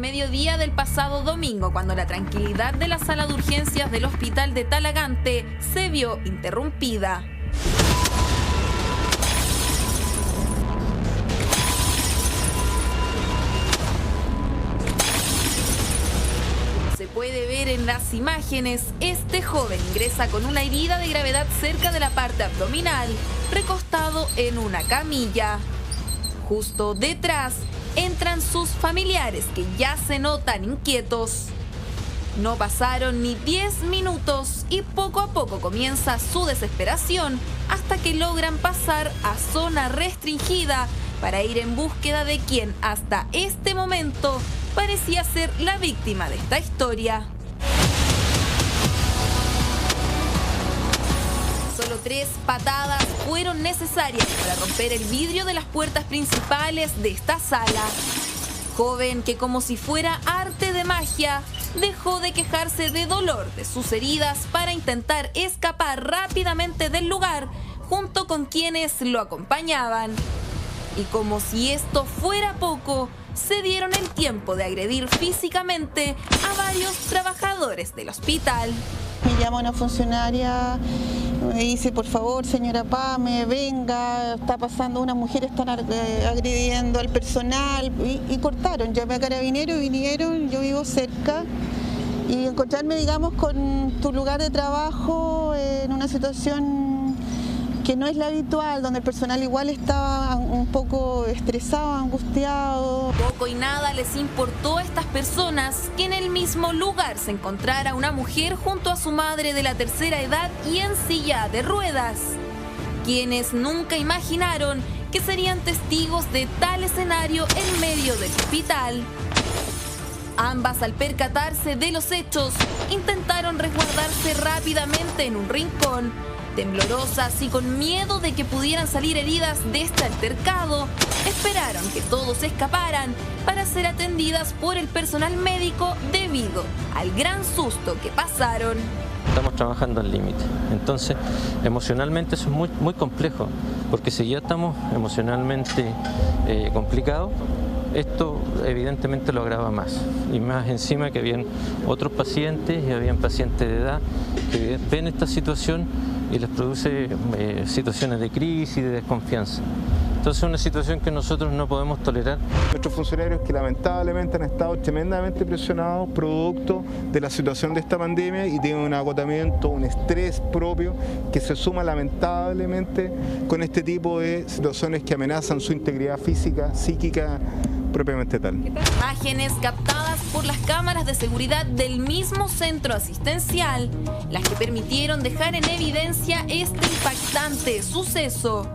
mediodía del pasado domingo, cuando la tranquilidad de la sala de urgencias del hospital de Talagante se vio interrumpida. Se puede ver en las imágenes, este joven ingresa con una herida de gravedad cerca de la parte abdominal, recostado en una camilla. Justo detrás entran sus familiares, que ya se notan inquietos. No pasaron ni 10 minutos y poco a poco comienza su desesperación hasta que logran pasar a zona restringida para ir en búsqueda de quien hasta este momento parecía ser la víctima de esta historia. Solo 3 patadas fueron necesarias para romper el vidrio de las puertas principales de esta sala. Joven que, como si fuera arte de magia, dejó de quejarse de dolor de sus heridas para intentar escapar rápidamente del lugar junto con quienes lo acompañaban. Y como si esto fuera poco, se dieron el tiempo de agredir físicamente a varios trabajadores del hospital. Me llama una funcionaria, me dice: por favor, señora Pame, venga, está pasando, una mujer están agrediendo al personal, y cortaron. Llamé a Carabineros y vinieron, yo vivo cerca, y encontrarme, digamos, con tu lugar de trabajo en una situación que no es la habitual, donde el personal igual estaba un poco estresado, angustiado. Poco y nada les importó a estas personas que en el mismo lugar se encontrara una mujer junto a su madre de la tercera edad y en silla de ruedas, quienes nunca imaginaron que serían testigos de tal escenario en medio del hospital. Ambas, al percatarse de los hechos, intentaron resguardarse rápidamente en un rincón. Temblorosas y con miedo de que pudieran salir heridas de este altercado, esperaron que todos escaparan para ser atendidas por el personal médico debido al gran susto que pasaron. Estamos trabajando al límite, entonces emocionalmente eso es muy complejo, porque si ya estamos emocionalmente complicados, esto evidentemente lo agrava más, y más encima que habían otros pacientes y habían pacientes de edad que ven esta situación y les produce situaciones de crisis y de desconfianza. Entonces es una situación que nosotros no podemos tolerar. Nuestros funcionarios, que lamentablemente han estado tremendamente presionados producto de la situación de esta pandemia, y tienen un agotamiento, un estrés propio que se suma lamentablemente con este tipo de situaciones que amenazan su integridad física, psíquica, propiamente tal. Imágenes captadas por las cámaras de seguridad del mismo centro asistencial, las que permitieron dejar en evidencia este impactante suceso.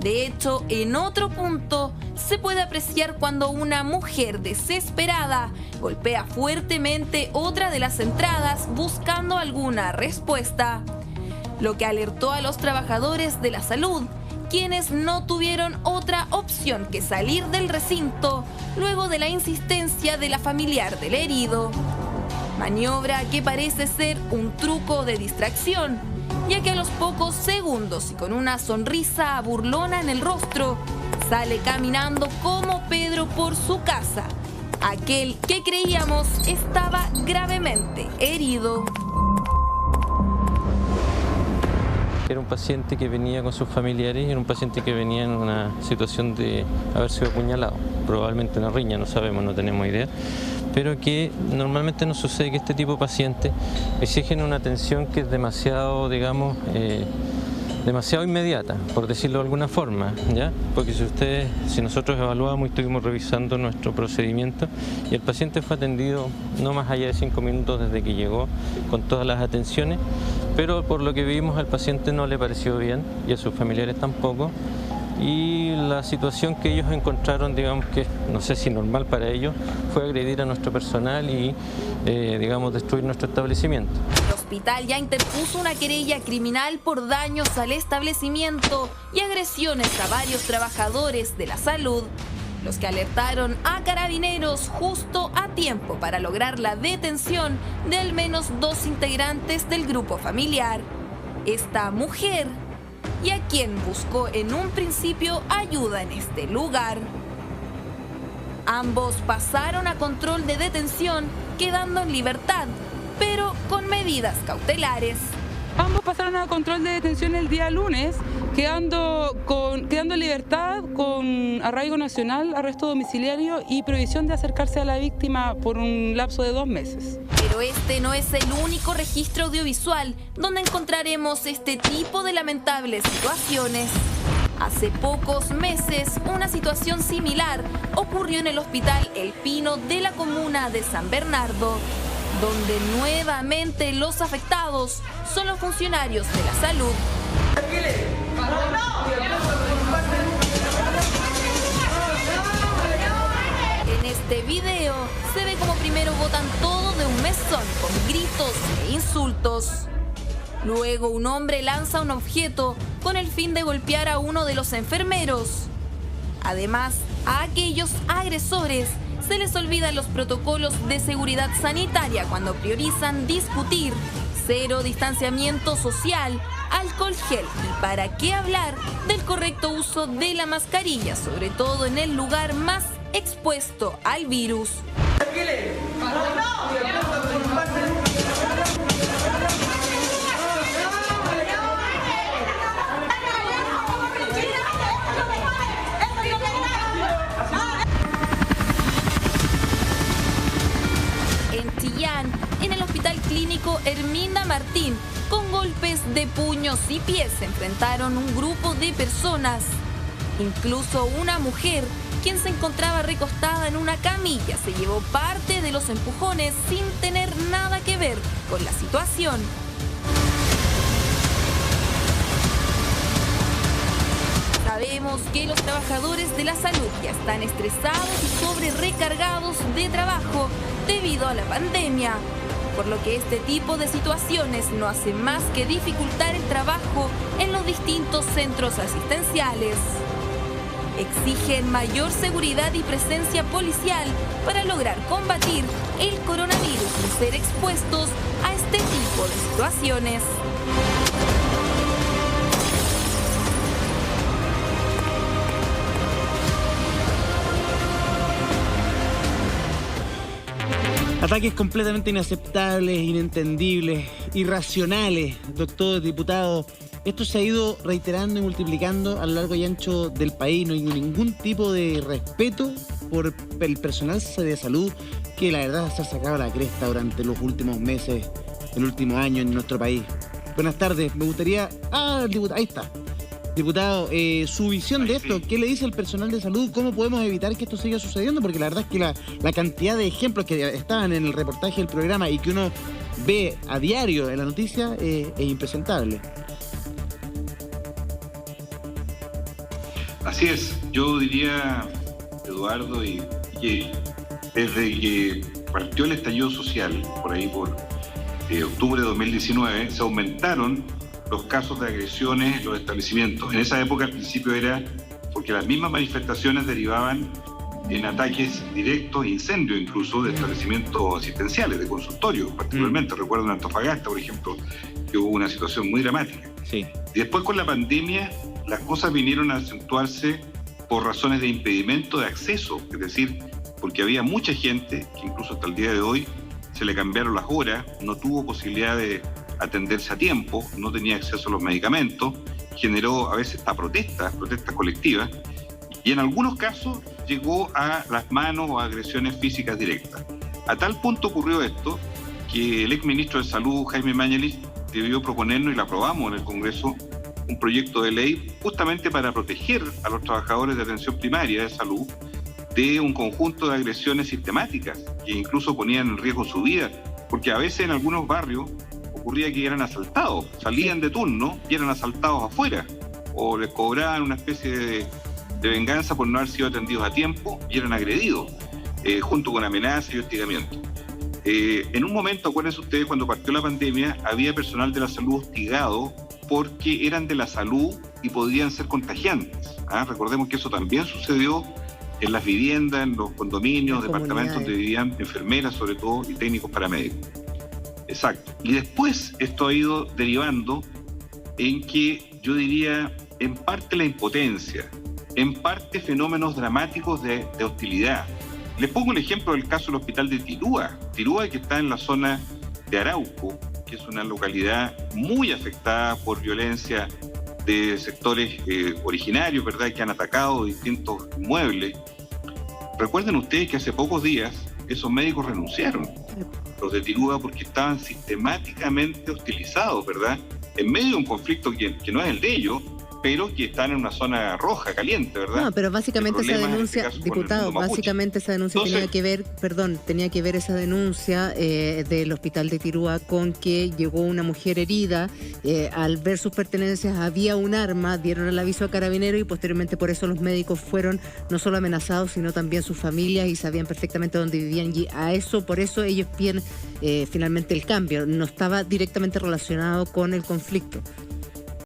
De hecho, en otro punto se puede apreciar cuando una mujer desesperada golpea fuertemente otra de las entradas buscando alguna respuesta, lo que alertó a los trabajadores de la salud, quienes no tuvieron otra opción que salir del recinto luego de la insistencia de la familiar del herido. Maniobra que parece ser un truco de distracción, ya que a los pocos segundos y con una sonrisa burlona en el rostro, sale caminando como Pedro por su casa, aquel que creíamos estaba gravemente herido. Era un paciente que venía con sus familiares y era un paciente que venía en una situación de haber sido apuñalado, probablemente una riña, no sabemos, no tenemos idea, pero que normalmente nos sucede que este tipo de pacientes exigen una atención que es demasiado, digamos, demasiado inmediata, por decirlo de alguna forma, ¿ya? Porque si nosotros evaluamos y estuvimos revisando nuestro procedimiento, y el paciente fue atendido no más allá de 5 minutos desde que llegó con todas las atenciones, pero por lo que vimos al paciente no le pareció bien y a sus familiares tampoco, y la situación que ellos encontraron, digamos que no sé si normal para ellos, fue agredir a nuestro personal y digamos destruir nuestro establecimiento. El hospital ya interpuso una querella criminal por daños al establecimiento y agresiones a varios trabajadores de la salud, los que alertaron a Carabineros justo a tiempo para lograr la detención de al menos 2 integrantes del grupo familiar. Esta mujer, y a quien buscó en un principio ayuda en este lugar. Ambos pasaron a control de detención, quedando en libertad, pero con medidas cautelares. Ambos pasaron a control de detención el día lunes, quedando en libertad con arraigo nacional, arresto domiciliario y prohibición de acercarse a la víctima por un lapso de 2 meses. Pero este no es el único registro audiovisual donde encontraremos este tipo de lamentables situaciones. Hace pocos meses, una situación similar ocurrió en el Hospital El Pino de la comuna de San Bernardo, donde nuevamente los afectados son los funcionarios de la salud. En este video se ve como primero botan todo de un mesón con gritos e insultos. Luego un hombre lanza un objeto con el fin de golpear a uno de los enfermeros. Además, a aquellos agresores se les olvidan los protocolos de seguridad sanitaria cuando priorizan discutir cero distanciamiento social, alcohol gel y para qué hablar del correcto uso de la mascarilla, sobre todo en el lugar más expuesto al virus. En Chillán, en el Hospital Clínico Herminda Martín, con golpes de puños y pies se enfrentaron un grupo de personas. Incluso una mujer, quien se encontraba recostada en una camilla, se llevó parte de los empujones sin tener nada que ver con la situación. Sabemos que los trabajadores de la salud ya están estresados y sobre recargados de trabajo debido a la pandemia, por lo que este tipo de situaciones no hacen más que dificultar el trabajo en los distintos centros asistenciales. Exigen mayor seguridad y presencia policial para lograr combatir el coronavirus y ser expuestos a este tipo de situaciones. Ataques completamente inaceptables, inentendibles, irracionales, doctor, diputado. Esto se ha ido reiterando y multiplicando a lo largo y ancho del país. No hay ningún tipo de respeto por el personal de salud que la verdad se ha sacado la cresta durante los últimos meses, el último año en nuestro país. Buenas tardes, me gustaría... diputado, ahí está. Diputado, su visión de esto, ¿qué le dice el personal de salud? ¿Cómo podemos evitar que esto siga sucediendo? Porque la verdad es que la cantidad de ejemplos que estaban en el reportaje del programa y que uno ve a diario en la noticia es impresentable. Así es, yo diría, Eduardo, y que desde que partió el estallido social, por ahí por octubre de 2019, se aumentaron los casos de agresiones en los establecimientos. En esa época al principio era porque las mismas manifestaciones derivaban en ataques directos, incendios incluso, de establecimientos asistenciales, de consultorios, particularmente. Recuerdo en Antofagasta, por ejemplo, que hubo una situación muy dramática. Sí. Y después con la pandemia las cosas vinieron a acentuarse por razones de impedimento de acceso, es decir, porque había mucha gente que incluso hasta el día de hoy se le cambiaron las horas, no tuvo posibilidad de atenderse a tiempo, no tenía acceso a los medicamentos, generó a veces protestas colectivas, y en algunos casos llegó a las manos o agresiones físicas directas. A tal punto ocurrió esto que el exministro de Salud, Jaime Mañalich, debió proponernos, y lo aprobamos en el Congreso, un proyecto de ley justamente para proteger a los trabajadores de atención primaria de salud de un conjunto de agresiones sistemáticas que incluso ponían en riesgo su vida, porque a veces en algunos barrios ocurría que eran asaltados, salían de turno y eran asaltados afuera, o les cobraban una especie de venganza por no haber sido atendidos a tiempo y eran agredidos, junto con amenazas y hostigamiento. En un momento, acuérdense ustedes, cuando partió la pandemia, había personal de la salud hostigado porque eran de la salud y podían ser contagiantes. Recordemos que eso también sucedió en las viviendas, en los condominios, departamentos donde vivían enfermeras sobre todo y técnicos paramédicos. Exacto. Y después esto ha ido derivando en que yo diría en parte la impotencia, en parte fenómenos dramáticos de hostilidad, Les pongo el ejemplo del caso del hospital de Tirúa. Tirúa, que está en la zona de Arauco, que es una localidad muy afectada por violencia de sectores originarios, ¿verdad?, que han atacado distintos inmuebles. Recuerden ustedes que hace pocos días esos médicos renunciaron, los de Tirúa, porque estaban sistemáticamente hostilizados, ¿verdad?, en medio de un conflicto que no es el de ellos, pero que están en una zona roja, caliente, ¿verdad? No, pero básicamente esa denuncia, diputado, básicamente esa denuncia tenía que ver esa denuncia del hospital de Tirúa con que llegó una mujer herida, al ver sus pertenencias había un arma, dieron el aviso a Carabineros y posteriormente por eso los médicos fueron no solo amenazados, sino también sus familias y sabían perfectamente dónde vivían y por eso ellos piden finalmente el cambio, no estaba directamente relacionado con el conflicto.